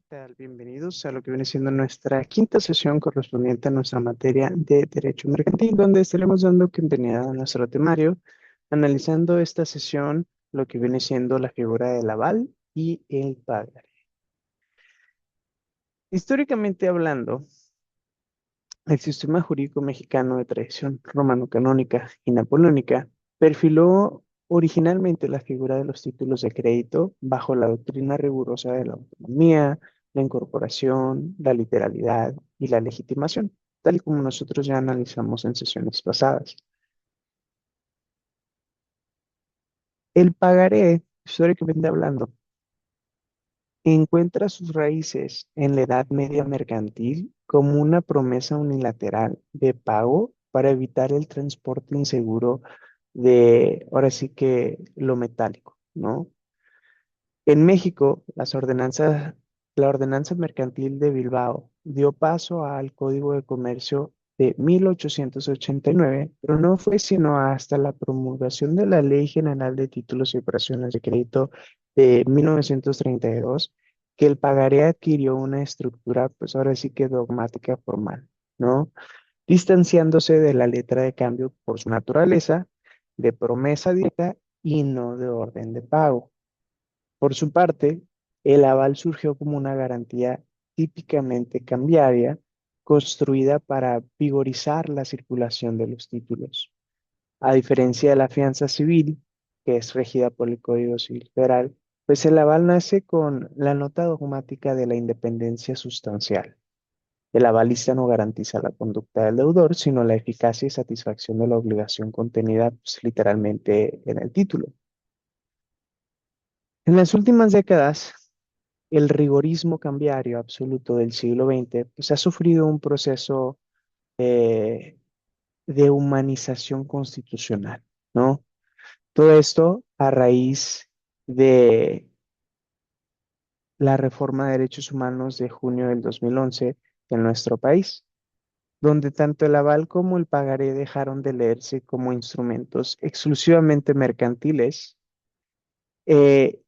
tal? Bienvenidos a lo que viene siendo nuestra quinta sesión correspondiente a nuestra materia de Derecho Mercantil, donde estaremos dando continuidad a nuestro temario, analizando esta sesión lo que viene siendo la figura del aval y el pagaré. Históricamente hablando, el sistema jurídico mexicano de tradición romano-canónica y napoleónica perfiló originalmente la figura de los títulos de crédito bajo la doctrina rigurosa de la autonomía, la incorporación, la literalidad y la legitimación, tal y como nosotros ya analizamos en sesiones pasadas. El pagaré, históricamente hablando, encuentra sus raíces en la Edad Media mercantil como una promesa unilateral de pago para evitar el transporte inseguro de, ahora sí que lo metálico, ¿no? En México, la ordenanza mercantil de Bilbao dio paso al Código de Comercio de 1889, pero no fue sino hasta la promulgación de la Ley General de Títulos y Operaciones de Crédito de 1932 que el pagaré adquirió una estructura, pues ahora sí que dogmática formal, ¿no? Distanciándose de la letra de cambio por su naturaleza de promesa directa y no de orden de pago. Por su parte, el aval surgió como una garantía típicamente cambiaria, construida para vigorizar la circulación de los títulos. A diferencia de la fianza civil, que es regida por el Código Civil Federal, pues el aval nace con la nota dogmática de la independencia sustancial. El avalista no garantiza la conducta del deudor, sino la eficacia y satisfacción de la obligación contenida, pues, literalmente en el título. En las últimas décadas, el rigorismo cambiario absoluto del siglo XX pues, ha sufrido un proceso eh, de humanización constitucional, ¿no? Todo esto a raíz de la reforma de derechos humanos de junio del 2011 en nuestro país, donde tanto el aval como el pagaré dejaron de leerse como instrumentos exclusivamente mercantiles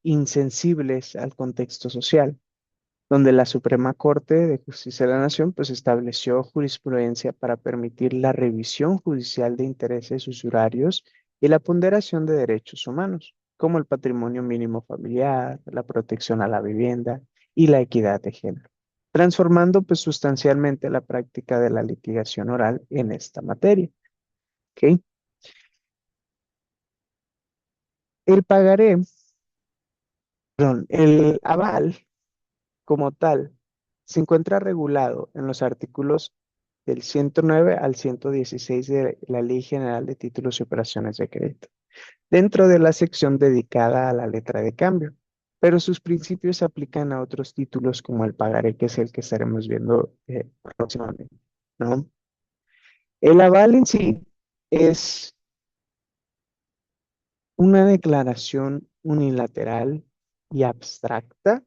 insensibles al contexto social, donde la Suprema Corte de Justicia de la Nación pues estableció jurisprudencia para permitir la revisión judicial de intereses usurarios y la ponderación de derechos humanos, como el patrimonio mínimo familiar, la protección a la vivienda y la equidad de género, transformando pues sustancialmente la práctica de la litigación oral en esta materia. ¿Ok? El pagaré, perdón, el aval como tal, se encuentra regulado en los artículos del 109 al 116 de la Ley General de Títulos y Operaciones de Crédito, dentro de la sección dedicada a la letra de cambio, pero sus principios se aplican a otros títulos como el pagaré, que es el que estaremos viendo próximamente, ¿no? El aval en sí es una declaración unilateral y abstracta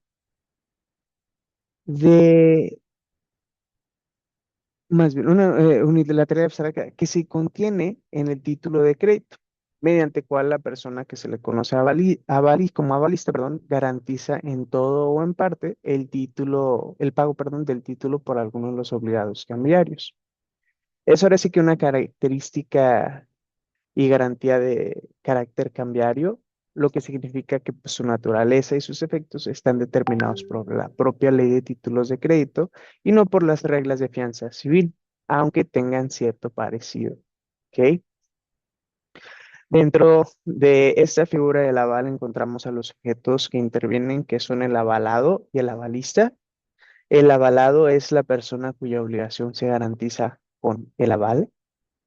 de más bien, una unilateral abstracta que se contiene en el título de crédito, mediante cual la persona que se le conoce como avalista, perdón, garantiza en todo o en parte el título, el pago, perdón, del título por alguno de los obligados cambiarios. Es ahora sí que una característica y garantía de carácter cambiario, lo que significa que pues, su naturaleza y sus efectos están determinados por la propia ley de títulos de crédito y no por las reglas de fianza civil, aunque tengan cierto parecido. ¿Ok? Dentro de esta figura del aval encontramos a los sujetos que intervienen, que son el avalado y el avalista. El avalado es la persona cuya obligación se garantiza con el aval.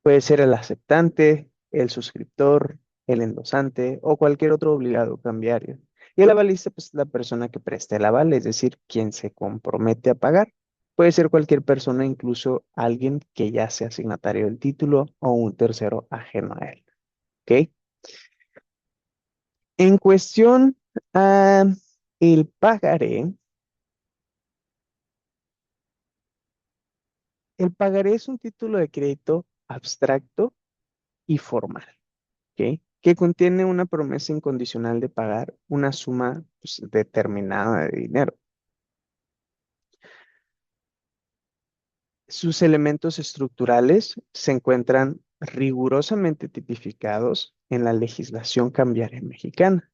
Puede ser el aceptante, el suscriptor, el endosante o cualquier otro obligado cambiario. Y el avalista, pues, es la persona que presta el aval, es decir, quien se compromete a pagar. Puede ser cualquier persona, incluso alguien que ya sea signatario del título o un tercero ajeno a él. ¿Ok? En cuestión a el pagaré, el pagaré es un título de crédito abstracto y formal. ¿Ok? Que contiene una promesa incondicional de pagar una suma pues, determinada de dinero. Sus elementos estructurales se encuentran rigurosamente tipificados en la legislación cambiaria mexicana,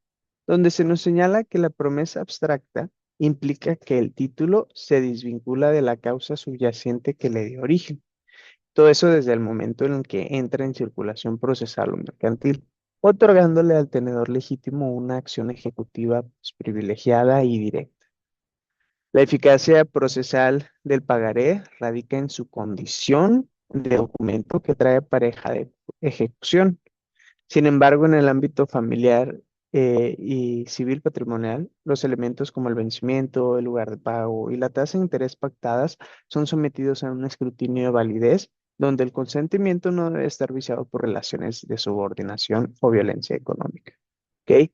donde se nos señala que la promesa abstracta implica que el título se desvincula de la causa subyacente que le dio origen. Todo eso desde el momento en el que entra en circulación procesal o mercantil, otorgándole al tenedor legítimo una acción ejecutiva pues, privilegiada y directa. La eficacia procesal del pagaré radica en su condición de documento que trae pareja de ejecución. Sin embargo, en el ámbito familiar y civil patrimonial, los elementos como el vencimiento, el lugar de pago y la tasa de interés pactadas son sometidos a un escrutinio de validez, donde el consentimiento no debe estar viciado por relaciones de subordinación o violencia económica. ¿Ok?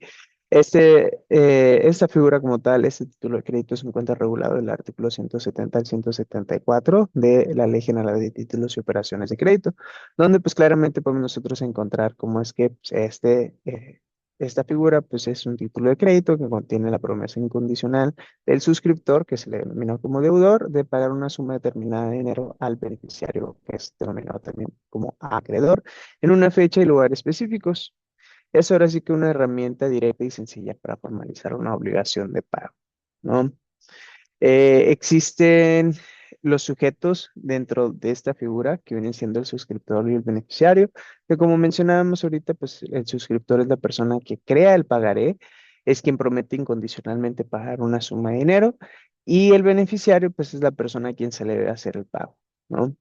Esta figura como tal, este título de crédito se encuentra regulado en el artículo 170 al 174 de la Ley General de Títulos y Operaciones de Crédito, donde pues claramente podemos nosotros encontrar cómo es que pues, esta figura pues es un título de crédito que contiene la promesa incondicional del suscriptor, que se le denomina como deudor, de pagar una suma determinada de dinero al beneficiario, que es denominado también como acreedor, en una fecha y lugar específicos. Es ahora sí que una herramienta directa y sencilla para formalizar una obligación de pago, ¿no? Existen los sujetos dentro de esta figura que vienen siendo el suscriptor y el beneficiario, que como mencionábamos ahorita, pues el suscriptor es la persona que crea el pagaré, es quien promete incondicionalmente pagar una suma de dinero y el beneficiario pues es la persona a quien se le debe hacer el pago, ¿no?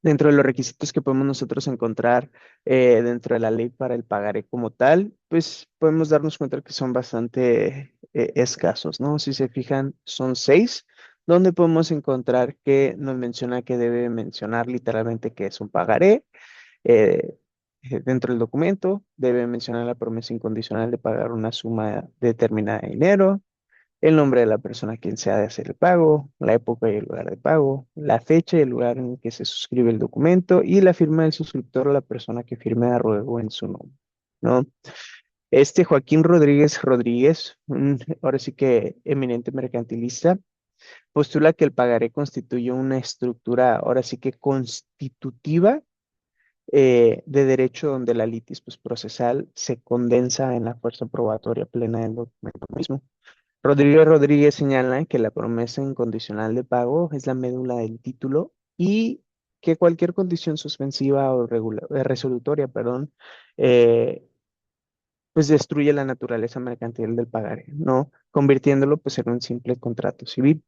Dentro de los requisitos que podemos nosotros encontrar dentro de la ley para el pagaré como tal, pues podemos darnos cuenta que son bastante escasos, ¿no? Si se fijan, son seis, donde podemos encontrar que nos menciona que debe mencionar literalmente que es un pagaré. eh, Dentro del documento debe mencionar la promesa incondicional de pagar una suma determinada de dinero, el nombre de la persona a quien se ha de hacer el pago, la época y el lugar de pago, la fecha y el lugar en que se suscribe el documento y la firma del suscriptor o la persona que firme a ruego en su nombre, ¿no? Este Joaquín Rodríguez Rodríguez, ahora sí que eminente mercantilista, postula que el pagaré constituye una estructura, ahora sí que constitutiva de derecho donde la litis pues, procesal se condensa en la fuerza probatoria plena del documento mismo. Rodríguez Rodríguez señala que la promesa incondicional de pago es la médula del título y que cualquier condición suspensiva o resolutoria, perdón, eh, pues destruye la naturaleza mercantil del pagaré, ¿no? Convirtiéndolo pues en un simple contrato civil.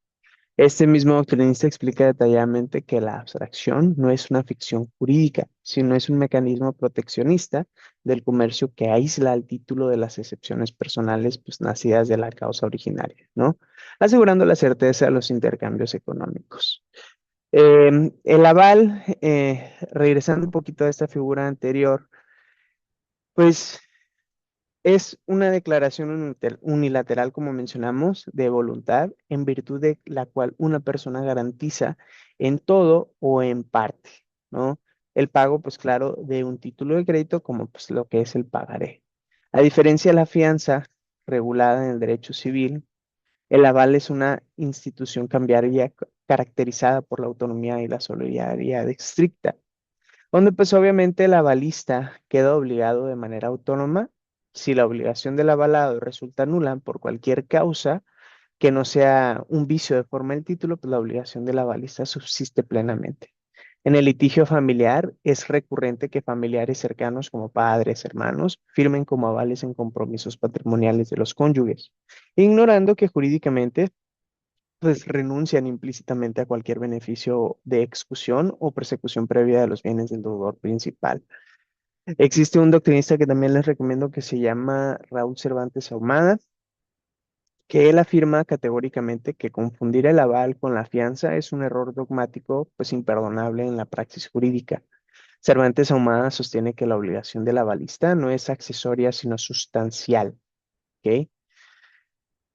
Este mismo doctrinista explica detalladamente que la abstracción no es una ficción jurídica, sino es un mecanismo proteccionista del comercio que aísla al título de las excepciones personales pues, nacidas de la causa originaria, ¿no? Asegurando la certeza de los intercambios económicos. El aval, regresando un poquito a esta figura anterior, pues es una declaración unilateral, como mencionamos, de voluntad, en virtud de la cual una persona garantiza en todo o en parte, ¿no? El pago, pues claro, de un título de crédito como pues lo que es el pagaré. A diferencia de la fianza regulada en el derecho civil, el aval es una institución cambiaria caracterizada por la autonomía y la solidaridad estricta donde pues obviamente el avalista queda obligado de manera autónoma si la obligación del avalado resulta nula por cualquier causa que no sea un vicio de forma del título, pues la obligación del avalista subsiste plenamente. En el litigio familiar es recurrente que familiares cercanos como padres, hermanos, firmen como avales en compromisos patrimoniales de los cónyuges, ignorando que jurídicamente pues renuncian implícitamente a cualquier beneficio de exclusión o persecución previa de los bienes del deudor principal. Existe un doctrinista que también les recomiendo que se llama Raúl Cervantes Ahumada, que él afirma categóricamente que confundir el aval con la fianza es un error dogmático, pues imperdonable en la praxis jurídica. Cervantes Ahumada sostiene que la obligación del avalista no es accesoria, sino sustancial, ¿ok?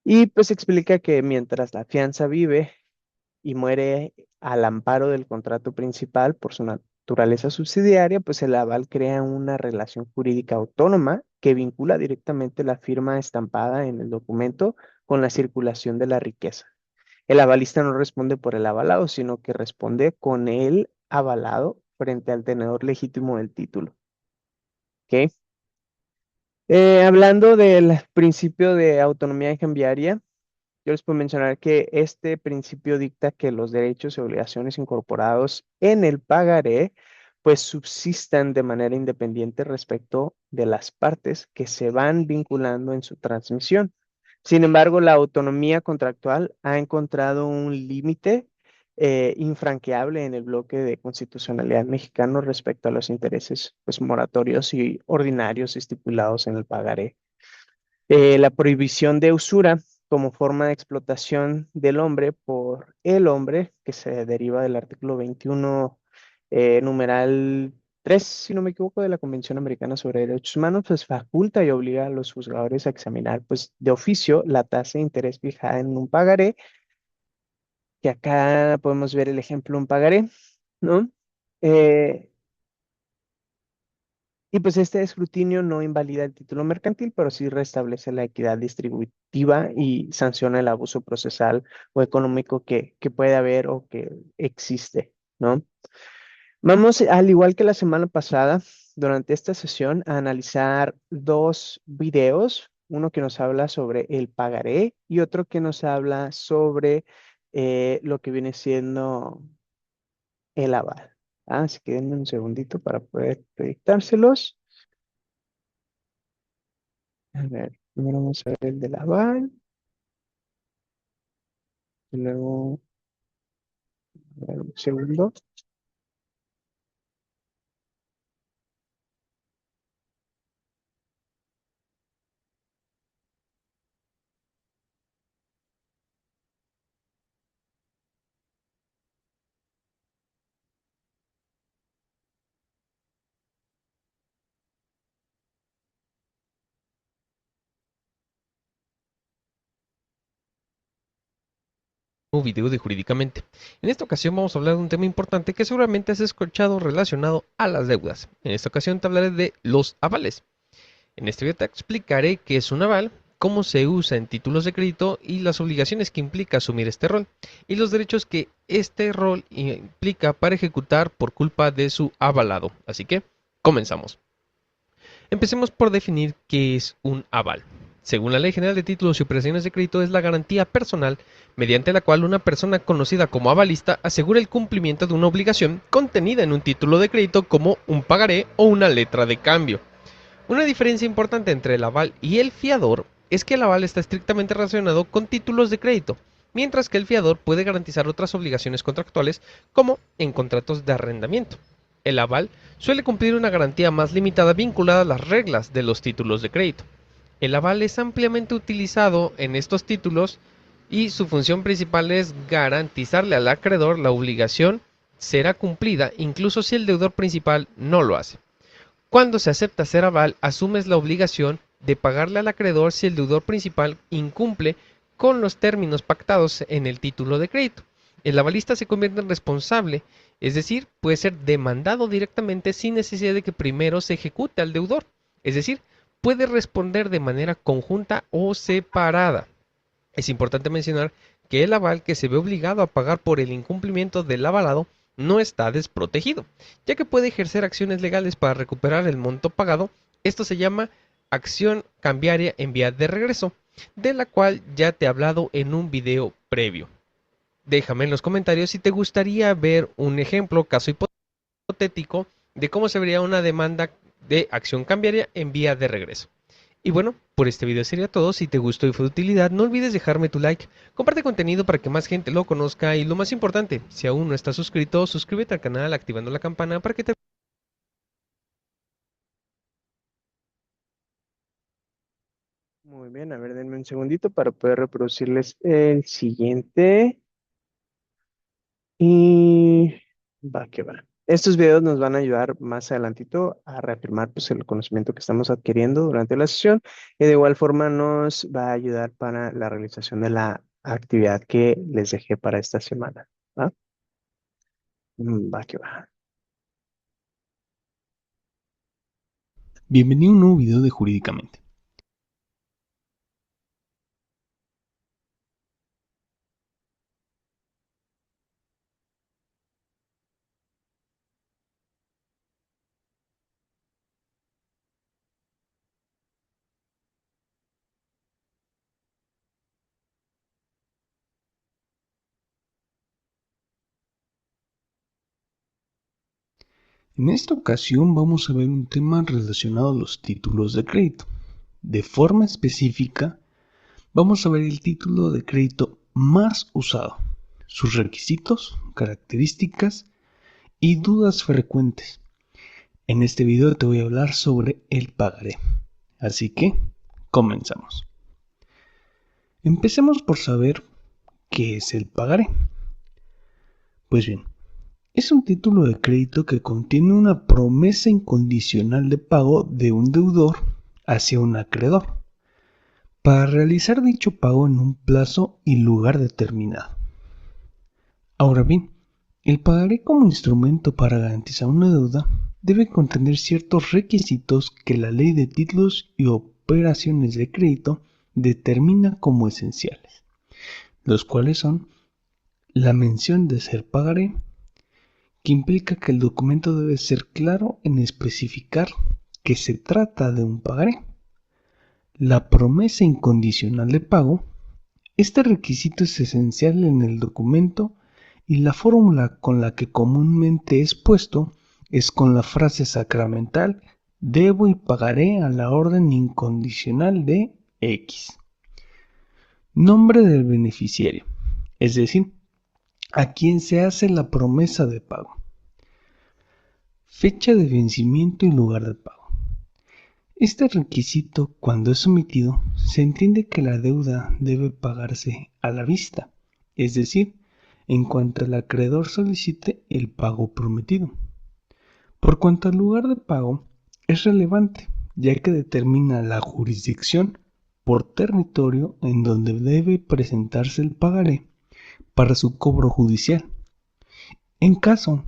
Y pues explica que mientras la fianza vive, y muere al amparo del contrato principal por su naturaleza subsidiaria, pues el aval crea una relación jurídica autónoma que vincula directamente la firma estampada en el documento con la circulación de la riqueza. El avalista no responde por el avalado, sino que responde con el avalado frente al tenedor legítimo del título. ¿Ok? Hablando del principio de autonomía cambiaria, yo les puedo mencionar que este principio dicta que los derechos y obligaciones incorporados en el pagaré pues subsistan de manera independiente respecto de las partes que se van vinculando en su transmisión. Sin embargo, la autonomía contractual ha encontrado un límite infranqueable en el bloque de constitucionalidad mexicano respecto a los intereses pues, moratorios y ordinarios estipulados en el pagaré. La prohibición de usura como forma de explotación del hombre por el hombre, que se deriva del artículo 21, numeral 3, si no me equivoco, de la Convención Americana sobre Derechos Humanos, pues faculta y obliga a los juzgadores a examinar, pues de oficio, la tasa de interés fijada en un pagaré, que acá podemos ver el ejemplo un pagaré, ¿no? Eh, Y pues este escrutinio no invalida el título mercantil, pero sí restablece la equidad distributiva y sanciona el abuso procesal o económico que puede haber o que existe, ¿no? Vamos, al igual que la semana pasada, durante esta sesión, a analizar dos videos, uno que nos habla sobre el pagaré y otro que nos habla sobre lo que viene siendo el aval. Así que denme un segundito para poder proyectárselos. A ver, primero vamos a ver el de Laval, y luego, a ver, un segundo. Un video de Jurídicamente. En esta ocasión vamos a hablar de un tema importante que seguramente has escuchado relacionado a las deudas. En esta ocasión te hablaré de los avales. En este video te explicaré qué es un aval, cómo se usa en títulos de crédito y las obligaciones que implica asumir este rol, y los derechos que este rol implica para ejecutar por culpa de su avalado. Así que, comenzamos. Empecemos por definir qué es un aval. Según la Ley General de Títulos y Operaciones de Crédito, es la garantía personal mediante la cual una persona conocida como avalista asegura el cumplimiento de una obligación contenida en un título de crédito como un pagaré o una letra de cambio. Una diferencia importante entre el aval y el fiador es que el aval está estrictamente relacionado con títulos de crédito, mientras que el fiador puede garantizar otras obligaciones contractuales como en contratos de arrendamiento. El aval suele cumplir una garantía más limitada vinculada a las reglas de los títulos de crédito. El aval es ampliamente utilizado en estos títulos y su función principal es garantizarle al acreedor la obligación será cumplida incluso si el deudor principal no lo hace. Cuando se acepta ser aval, asumes la obligación de pagarle al acreedor si el deudor principal incumple con los términos pactados en el título de crédito. El avalista se convierte en responsable, es decir, puede ser demandado directamente sin necesidad de que primero se ejecute al deudor. Es decir, puede responder de manera conjunta o separada. Es importante mencionar que el aval que se ve obligado a pagar por el incumplimiento del avalado no está desprotegido, ya que puede ejercer acciones legales para recuperar el monto pagado. Esto se llama acción cambiaria en vía de regreso, de la cual ya te he hablado en un video previo. Déjame en los comentarios si te gustaría ver un ejemplo, caso hipotético, de cómo se vería una demanda de acción cambiaria en vía de regreso. Y bueno, por este video sería todo. Si te gustó y fue de utilidad, no olvides dejarme tu like, comparte contenido para que más gente lo conozca y lo más importante, si aún no estás suscrito, suscríbete al canal activando la campana para que te... Muy bien, a ver, denme un segundito para poder reproducirles el siguiente. Y va que va. Estos videos nos van a ayudar más adelantito a reafirmar pues, el conocimiento que estamos adquiriendo durante la sesión y de igual forma nos va a ayudar para la realización de la actividad que les dejé para esta semana. ¿Va? Va que va. Bienvenido a un nuevo video de Jurídicamente. En esta ocasión vamos a ver un tema relacionado a los títulos de crédito. De forma específica, vamos a ver el título de crédito más usado, sus requisitos, características y dudas frecuentes. En este video te voy a hablar sobre el pagaré. Así que, comenzamos. Empecemos por saber qué es el pagaré. Pues bien, es un título de crédito que contiene una promesa incondicional de pago de un deudor hacia un acreedor, para realizar dicho pago en un plazo y lugar determinado. Ahora bien, el pagaré como instrumento para garantizar una deuda debe contener ciertos requisitos que la Ley de Títulos y Operaciones de Crédito determina como esenciales, los cuales son la mención de ser pagaré, que implica que el documento debe ser claro en especificar que se trata de un pagaré. La promesa incondicional de pago. Este requisito es esencial en el documento y la fórmula con la que comúnmente es puesto es con la frase sacramental: debo y pagaré a la orden incondicional de X. Nombre del beneficiario, es decir, a quien se hace la promesa de pago. Fecha de vencimiento y lugar de pago. Este requisito, cuando es omitido, se entiende que la deuda debe pagarse a la vista, es decir, en cuanto el acreedor solicite el pago prometido. Por cuanto al lugar de pago, es relevante, ya que determina la jurisdicción por territorio en donde debe presentarse el pagaré para su cobro judicial. En caso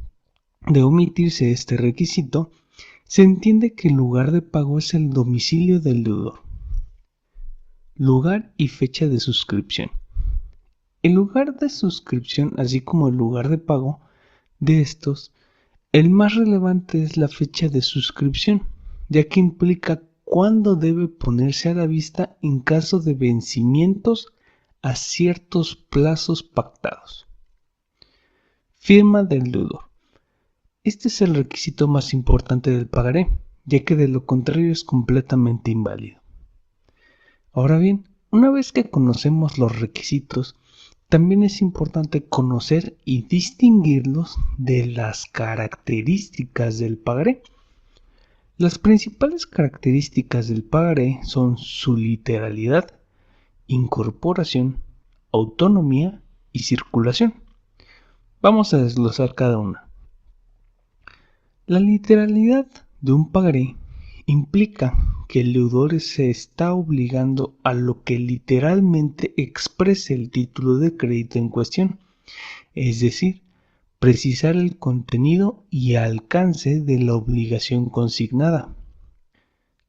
de omitirse este requisito, se entiende que el lugar de pago es el domicilio del deudor. Lugar y fecha de suscripción. El lugar de suscripción, así como el lugar de pago de estos, el más relevante es la fecha de suscripción, ya que implica cuándo debe ponerse a la vista en caso de vencimientos a ciertos plazos pactados. Firma del deudor. Este es el requisito más importante del pagaré, ya que de lo contrario es completamente inválido. Ahora bien, una vez que conocemos los requisitos, también es importante conocer y distinguirlos de las características del pagaré. Las principales características del pagaré son su literalidad, incorporación, autonomía y circulación. Vamos a desglosar cada una. La literalidad de un pagaré implica que el deudor se está obligando a lo que literalmente exprese el título de crédito en cuestión, es decir, precisar el contenido y alcance de la obligación consignada.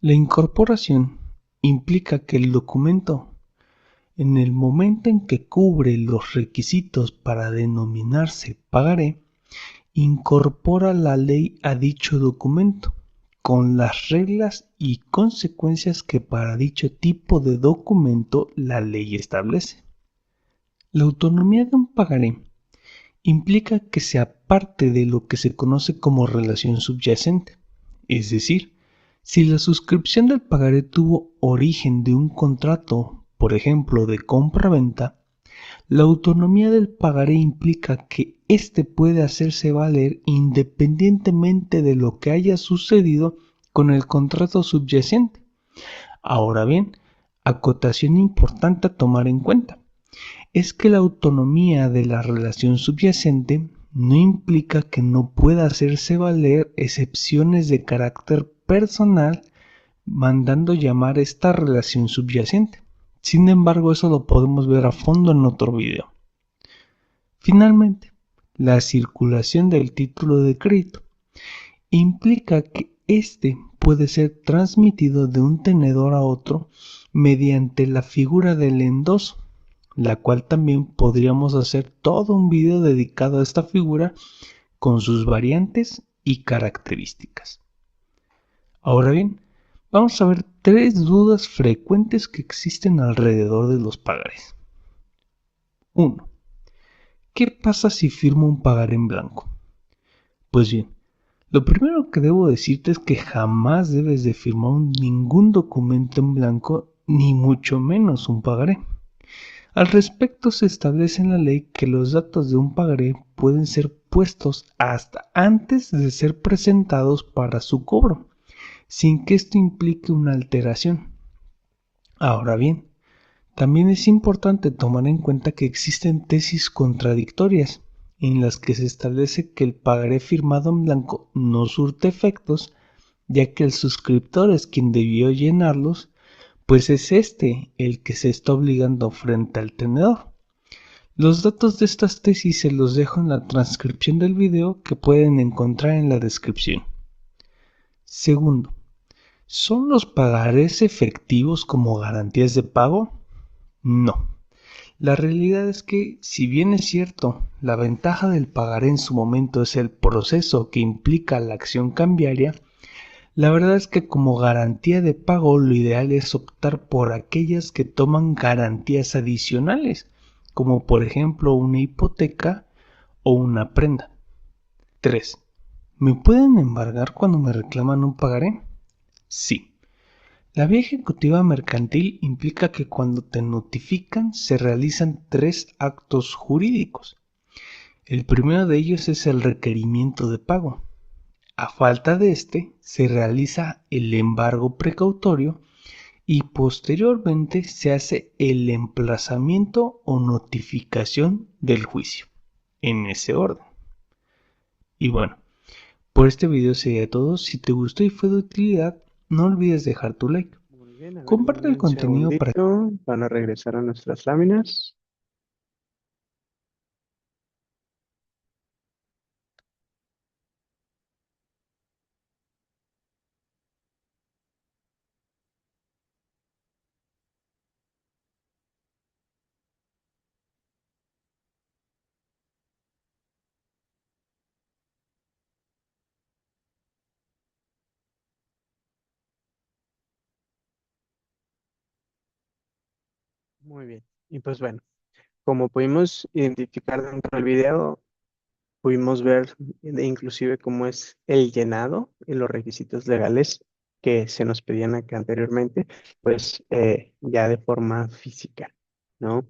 La incorporación implica que el documento, en el momento en que cubre los requisitos para denominarse pagaré, incorpora la ley a dicho documento, con las reglas y consecuencias que para dicho tipo de documento la ley establece. La autonomía de un pagaré implica que se aparte de lo que se conoce como relación subyacente, es decir, si la suscripción del pagaré tuvo origen de un contrato, por ejemplo, de compra-venta, la autonomía del pagaré implica que éste puede hacerse valer independientemente de lo que haya sucedido con el contrato subyacente. Ahora bien, acotación importante a tomar en cuenta es que la autonomía de la relación subyacente no implica que no pueda hacerse valer excepciones de carácter personal, mandando llamar esta relación subyacente. Sin embargo, eso lo podemos ver a fondo en otro video. Finalmente, la circulación del título de crédito implica que éste puede ser transmitido de un tenedor a otro mediante la figura del endoso, la cual también podríamos hacer todo un video dedicado a esta figura con sus variantes y características. Ahora bien, vamos a ver 3 dudas frecuentes que existen alrededor de los pagarés. 1. ¿Qué pasa si firmo un pagaré en blanco? Pues bien, Lo primero que debo decirte es que jamás debes de firmar ningún documento en blanco, ni mucho menos un pagaré. Al respecto, se establece en la ley que los datos de un pagaré pueden ser puestos hasta antes de ser presentados para su cobro, sin que esto implique una alteración. Ahora bien, también es importante tomar en cuenta que existen tesis contradictorias, en las que se establece que el pagaré firmado en blanco no surte efectos, ya que el suscriptor es quien debió llenarlos, pues es este el que se está obligando frente al tenedor. Los datos de estas tesis se los dejo en la transcripción del video que pueden encontrar en la descripción. Segundo, ¿son los pagarés efectivos como garantías de pago? No. La realidad es que, si bien es cierto, la ventaja del pagaré en su momento es el proceso que implica la acción cambiaria, la verdad es que como garantía de pago lo ideal es optar por aquellas que toman garantías adicionales, como por ejemplo una hipoteca o una prenda. 3. ¿Me pueden embargar cuando me reclaman un pagaré? Sí. La vía ejecutiva mercantil implica que cuando te notifican se realizan 3 actos jurídicos. El primero de ellos es el requerimiento de pago. A falta de este, se realiza el embargo precautorio y posteriormente se hace el emplazamiento o notificación del juicio, en ese orden. Y bueno, por este video sería todo. Si te gustó y fue de utilidad, no olvides dejar tu like. Muy bien, a ver, Comparte denme el un contenido para... segundito para regresar a nuestras láminas. Muy bien. Y pues bueno, como pudimos identificar dentro del video, pudimos ver inclusive cómo es el llenado y los requisitos legales que se nos pedían acá anteriormente, pues ya de forma física, ¿no?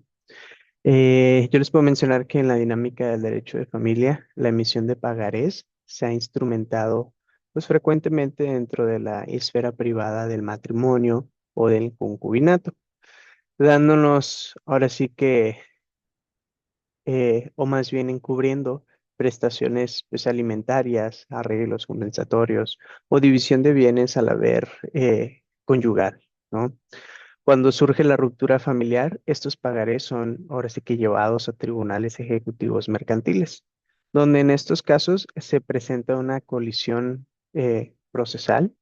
Yo les puedo mencionar que en la dinámica del derecho de familia, la emisión de pagarés se ha instrumentado pues frecuentemente dentro de la esfera privada del matrimonio o del concubinato, dándonos ahora sí que o más bien encubriendo prestaciones pues, alimentarias, arreglos compensatorios o división de bienes al haber conyugal, ¿no? Cuando surge la ruptura familiar, estos pagarés son ahora sí que llevados a tribunales ejecutivos mercantiles, donde en estos casos se presenta una colisión procesal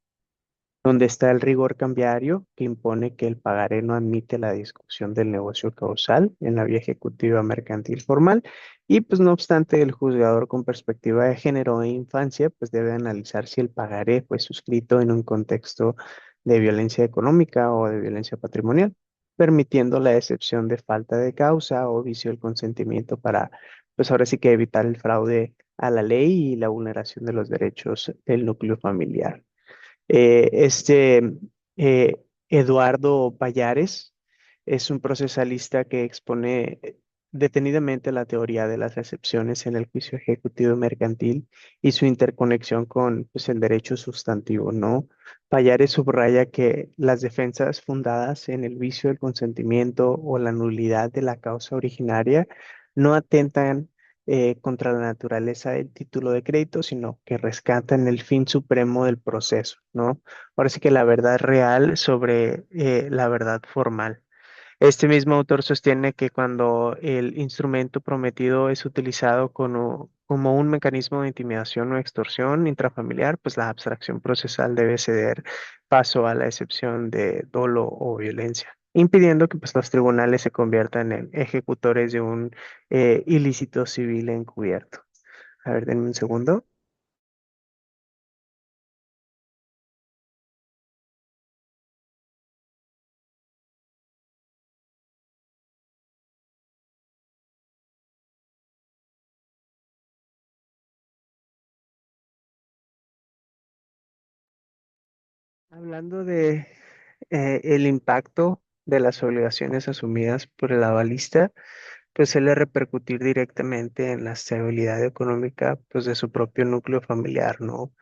donde está el rigor cambiario que impone que el pagaré no admite la discusión del negocio causal en la vía ejecutiva mercantil formal y pues no obstante el juzgador con perspectiva de género e infancia pues debe analizar si el pagaré fue suscrito en un contexto de violencia económica o de violencia patrimonial, permitiendo la excepción de falta de causa o vicio del consentimiento para pues ahora sí que evitar el fraude a la ley y la vulneración de los derechos del núcleo familiar. Este Eduardo Payares es un procesalista que expone detenidamente la teoría de las excepciones en el juicio ejecutivo mercantil y su interconexión con pues, el derecho sustantivo, ¿no? Payares subraya que las defensas fundadas en el vicio del consentimiento o la nulidad de la causa originaria no atentan contra la naturaleza del título de crédito, sino que rescatan el fin supremo del proceso, ¿no? Ahora sí que la verdad real sobre la verdad formal. Este mismo autor sostiene que cuando el instrumento prometido es utilizado como un mecanismo de intimidación o extorsión intrafamiliar, pues la abstracción procesal debe ceder paso a la excepción de dolo o violencia, impidiendo que pues, los tribunales se conviertan en ejecutores de un ilícito civil encubierto. A ver, denme un segundo. Hablando de el impacto de las obligaciones asumidas por el avalista, pues suele repercutir directamente en la estabilidad económica pues, de su propio núcleo familiar, ¿no?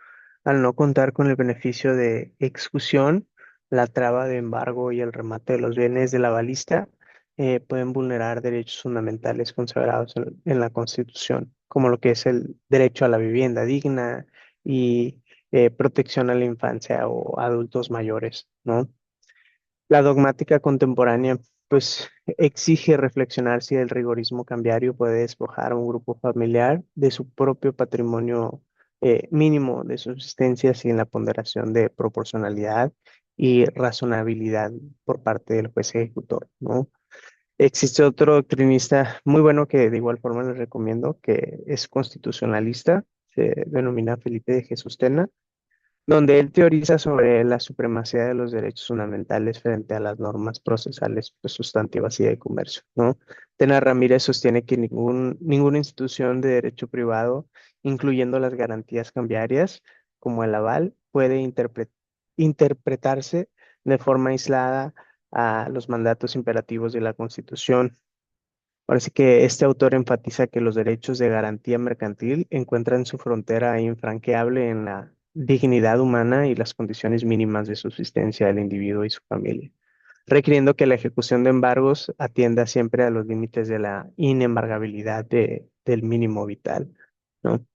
Al no contar con el beneficio de excusión, la traba de embargo y el remate de los bienes del avalista pueden vulnerar derechos fundamentales consagrados en la Constitución, como lo que es el derecho a la vivienda digna y protección a la infancia o adultos mayores, ¿no? La dogmática contemporánea, pues, exige reflexionar si el rigorismo cambiario puede despojar a un grupo familiar de su propio patrimonio mínimo de subsistencia sin la ponderación de proporcionalidad y razonabilidad por parte del juez ejecutor, ¿no? Existe otro doctrinista muy bueno que de igual forma les recomiendo, que es constitucionalista, se denomina Felipe de Jesús Tena, donde él teoriza sobre la supremacía de los derechos fundamentales frente a las normas procesales pues, sustantivas y de comercio, ¿no? Tena Ramírez sostiene que ninguna institución de derecho privado, incluyendo las garantías cambiarias, como el aval, puede interpretarse de forma aislada a los mandatos imperativos de la Constitución. Parece que este autor enfatiza que los derechos de garantía mercantil encuentran su frontera infranqueable en la dignidad humana y las condiciones mínimas de subsistencia del individuo y su familia, requiriendo que la ejecución de embargos atienda siempre a los límites de la inembargabilidad del mínimo vital, ¿no?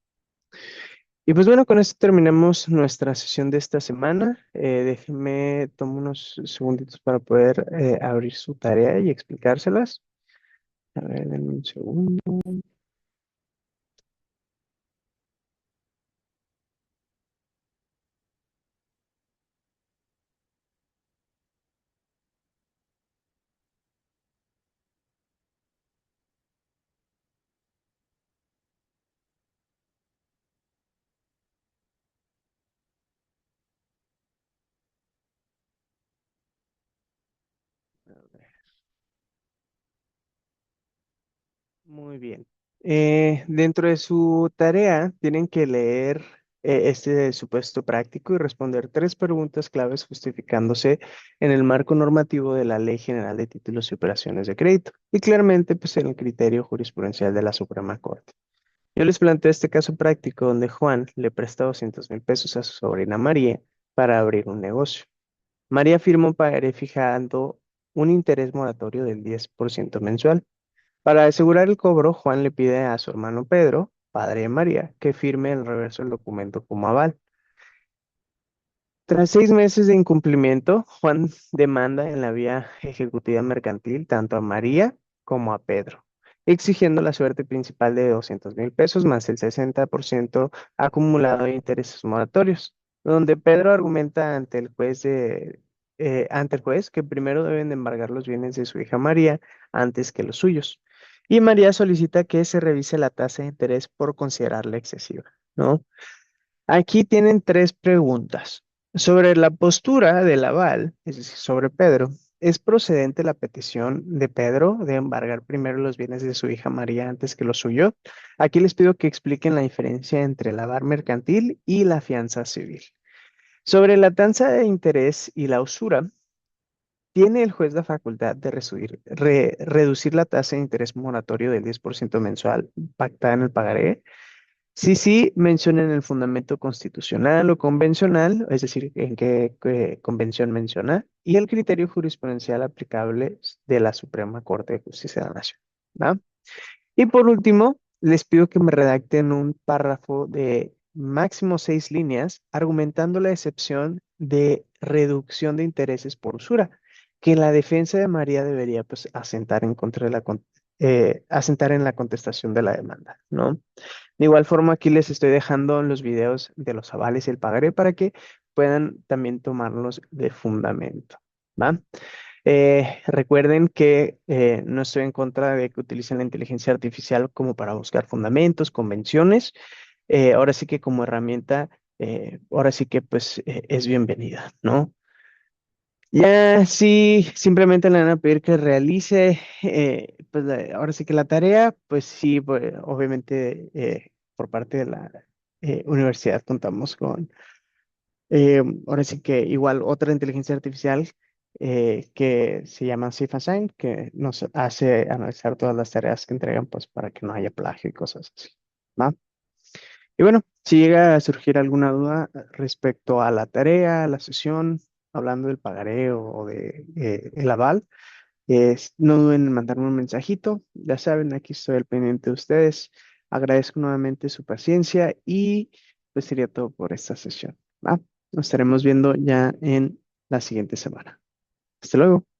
Y pues bueno, con esto terminamos nuestra sesión de esta semana. Déjenme, tomo unos segunditos para poder abrir su tarea y explicárselas. A ver, denme un segundo. Muy bien. Dentro de su tarea tienen que leer este supuesto práctico y responder tres preguntas claves justificándose en el marco normativo de la Ley General de Títulos y Operaciones de Crédito y claramente pues en el criterio jurisprudencial de la Suprema Corte. Yo les planteo este caso práctico donde Juan le presta 200,000 pesos a su sobrina María para abrir un negocio. María firma un pagaré fijando un interés moratorio del 10% mensual. Para asegurar el cobro, Juan le pide a su hermano Pedro, padre de María, que firme el reverso del documento como aval. Tras 6 meses de incumplimiento, Juan demanda en la vía ejecutiva mercantil tanto a María como a Pedro, exigiendo la suerte principal de 200,000 pesos más el 60% acumulado de intereses moratorios, donde Pedro argumenta ante el juez que primero deben de embargar los bienes de su hija María antes que los suyos. Y María solicita que se revise la tasa de interés por considerarla excesiva, ¿no? Aquí tienen tres preguntas. Sobre la postura del aval, es decir, sobre Pedro, ¿es procedente la petición de Pedro de embargar primero los bienes de su hija María antes que los suyos? Aquí les pido que expliquen la diferencia entre el aval mercantil y la fianza civil. Sobre la tasa de interés y la usura, ¿tiene el juez la facultad de reducir la tasa de interés moratorio del 10% mensual pactada en el pagaré? Sí, sí, mencionen el fundamento constitucional o convencional, es decir, en qué convención menciona, y el criterio jurisprudencial aplicable de la Suprema Corte de Justicia de la Nación, ¿va? Y por último, les pido que me redacten un párrafo de máximo 6 líneas argumentando la excepción de reducción de intereses por usura, que la defensa de María debería pues asentar en contra de asentar en la contestación de la demanda, ¿no? De igual forma, aquí les estoy dejando los videos de los avales y el pagaré para que puedan también tomarlos de fundamento, ¿va? Recuerden que no estoy en contra de que utilicen la inteligencia artificial como para buscar fundamentos, convenciones. Ahora sí que como herramienta, ahora sí que pues es bienvenida, ¿no? Ya sí, simplemente le van a pedir que realice, pues ahora sí que la tarea, pues sí, pues, obviamente por parte de la universidad contamos Ahora sí que igual otra inteligencia artificial que se llama SafeAssign, que nos hace analizar todas las tareas que entregan, pues para que no haya plagio y cosas así, ¿va? Y bueno, si llega a surgir alguna duda respecto a la tarea, a la sesión, hablando del pagaré o de el aval, no duden en mandarme un mensajito. Ya saben, aquí estoy al pendiente de ustedes. Agradezco nuevamente su paciencia y pues sería todo por esta sesión, ¿va? Nos estaremos viendo ya en la siguiente semana. Hasta luego.